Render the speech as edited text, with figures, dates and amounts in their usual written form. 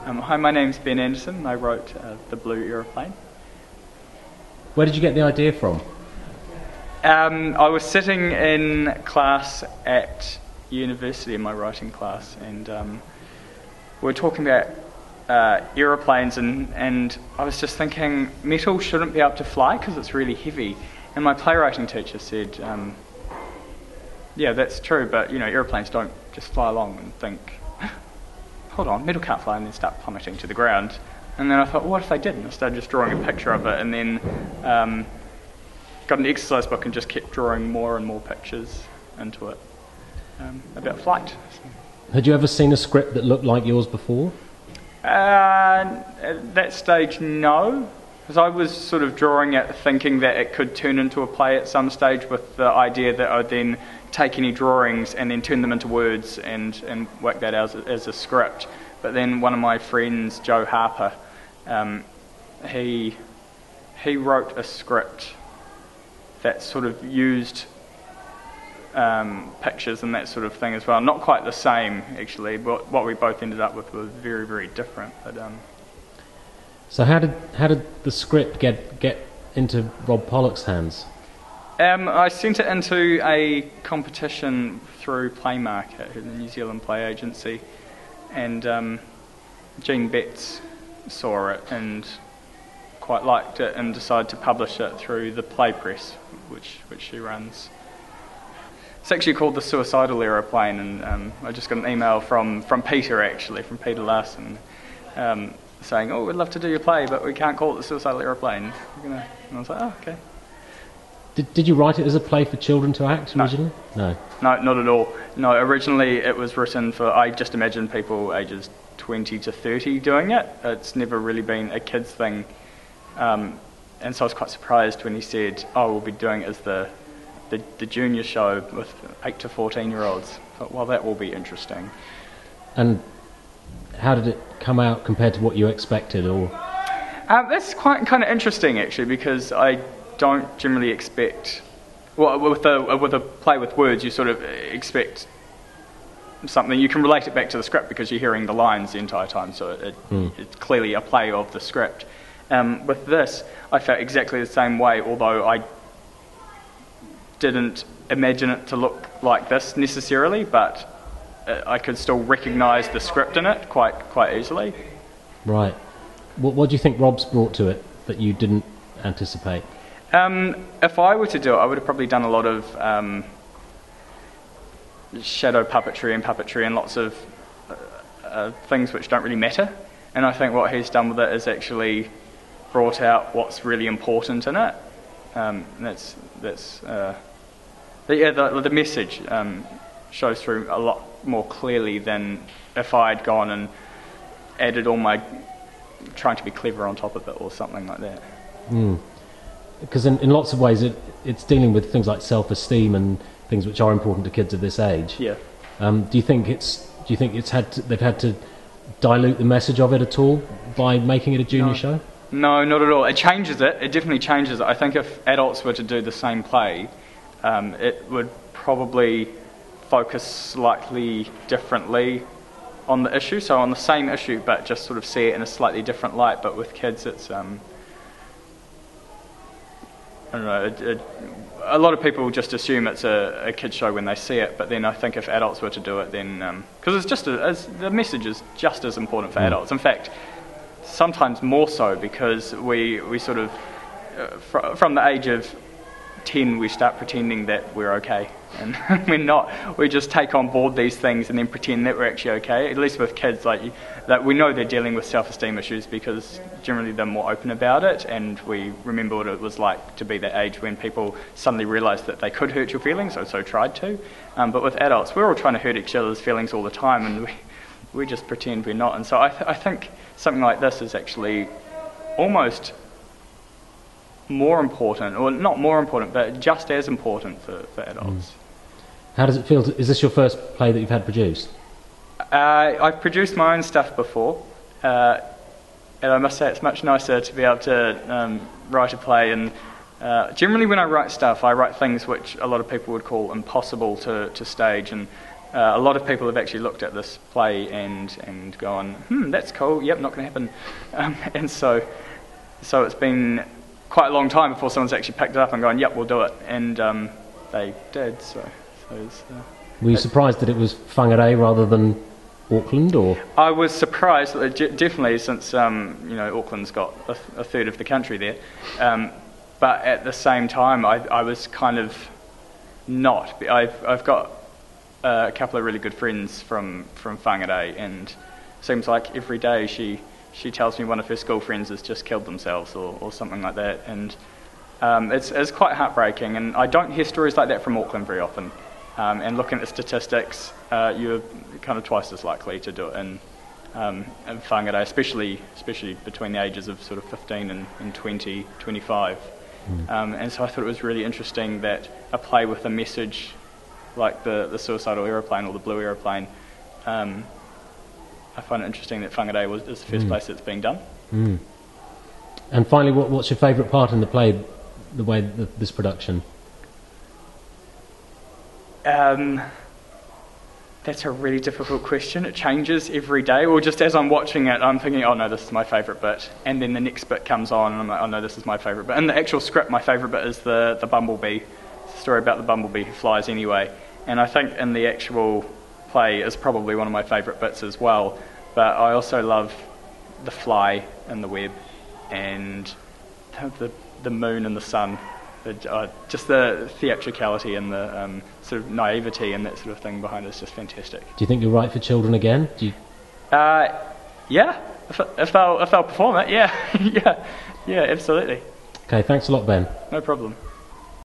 Hi, my name's Ben Anderson. I wrote The Blue Aeroplane. Where did you get the idea from? I was sitting in class at university in my writing class, and we were talking about aeroplanes, and I was just thinking metal shouldn't be able to fly because it's really heavy. And my playwriting teacher said, yeah, that's true, but aeroplanes don't just fly along and think, hold on, metal can't fly, and then start plummeting to the ground. And then I thought, well, what if they did? And I started just drawing a picture of it, and then got an exercise book and just kept drawing more and more pictures into it about flight. Had you ever seen a script that looked like yours before? At that stage, no. Because I was sort of drawing it thinking that it could turn into a play at some stage, with the idea that I would then take any drawings and then turn them into words and work that out as a script. But then one of my friends, Joe Harper, he wrote a script that sort of used pictures and that sort of thing as well. Not quite the same, actually, but what we both ended up with was very, very different. But so how did the script get into Rob Pollocks' hands? I sent it into a competition through Playmarket, the New Zealand play agency, and Jean Betts saw it and quite liked it and decided to publish it through the Play Press, which she runs. It's actually called The Suicidal Aeroplane, and I just got an email from Peter, actually, from Peter Larson, saying, oh, we'd love to do your play, but we can't call it The Suicidal Aeroplane. And I was like, oh, okay. Did you write it as a play for children to act originally? No. No, not at all. No, originally it was written for, I just imagined people ages 20 to 30 doing it. It's never really been a kids thing. And so I was quite surprised when he said, oh, we'll be doing it as the junior show with 8 to 14-year-olds. I thought, well, that will be interesting. And how did it come out compared to what you expected? Or that's quite kind of interesting, actually, because I don't generally expect... Well, with a play with words, you sort of expect something. You can relate it back to the script because you're hearing the lines the entire time, so it's clearly a play of the script. With this, I felt exactly the same way, although I didn't imagine it to look like this necessarily, but I could still recognise the script in it quite easily. Right. What do you think Rob's brought to it that you didn't anticipate? If I were to do it, I would have probably done a lot of shadow puppetry and lots of things which don't really matter. And I think what he's done with it is actually brought out what's really important in it. And the message shows through a lot more clearly than if I had gone and added all my trying to be clever on top of it or something like that. Because in lots of ways it's dealing with things like self-esteem and things which are important to kids of this age. Yeah. Do you think they've had to dilute the message of it at all by making it a junior show? No, not at all. It changes it. It definitely changes it. I think if adults were to do the same play, it would probably focus slightly differently on the issue. So on the same issue, but just sort of see it in a slightly different light. But with kids, it's I don't know. A lot of people just assume it's a kids show when they see it, but then I think if adults were to do it, then because it's just the message is just as important for adults. In fact, sometimes more so, because we sort of from the age of 10 we start pretending that we're okay, and we're not. We just take on board these things and then pretend that we're actually okay. At least with kids, that we know they're dealing with self-esteem issues because generally they're more open about it, and we remember what it was like to be that age when people suddenly realised that they could hurt your feelings, or so tried to. But with adults, we're all trying to hurt each other's feelings all the time, and we just pretend we're not. And so I think something like this is actually almost more important, or not more important, but just as important for adults. How does it feel? Is this your first play that you've had produced? I've produced my own stuff before, and I must say it's much nicer to be able to write a play. And generally when I write stuff, I write things which a lot of people would call impossible to stage, and a lot of people have actually looked at this play and gone, that's cool, yep, not going to happen. And so it's been quite a long time before someone's actually picked it up and gone, yep, we'll do it. And they did, so it's, Were you surprised that it was Whangarei rather than Auckland, or? I was surprised, definitely, since Auckland's got a third of the country there. But at the same time, I was kind of not. I've got a couple of really good friends from Whangarei, and it seems like every day she tells me one of her school friends has just killed themselves or something like that, and it's quite heartbreaking. And I don't hear stories like that from Auckland very often. And looking at the statistics, you're kind of twice as likely to do it in Whangarei, especially between the ages of sort of 15 and 20, 25. And so I thought it was really interesting that a play with a message like the suicidal aeroplane or the blue aeroplane, I find it interesting that Whangarei is the first place it's being done. And finally, what's your favourite part in the play, this production? That's a really difficult question. It changes every day. Or just as I'm watching it, I'm thinking, oh no, this is my favourite bit. And then the next bit comes on, and I'm like, oh no, this is my favourite bit. In the actual script, my favourite bit is the bumblebee. It's a story about the bumblebee who flies anyway. And I think in the actual play is probably one of my favourite bits as well. But I also love the fly and the web, and the moon and the sun. Just the theatricality and the sort of naivety and that sort of thing behind it is just fantastic. Do you think you'll write for children again? Yeah, if they'll perform it, yeah, yeah, absolutely. Okay, thanks a lot, Ben. No problem.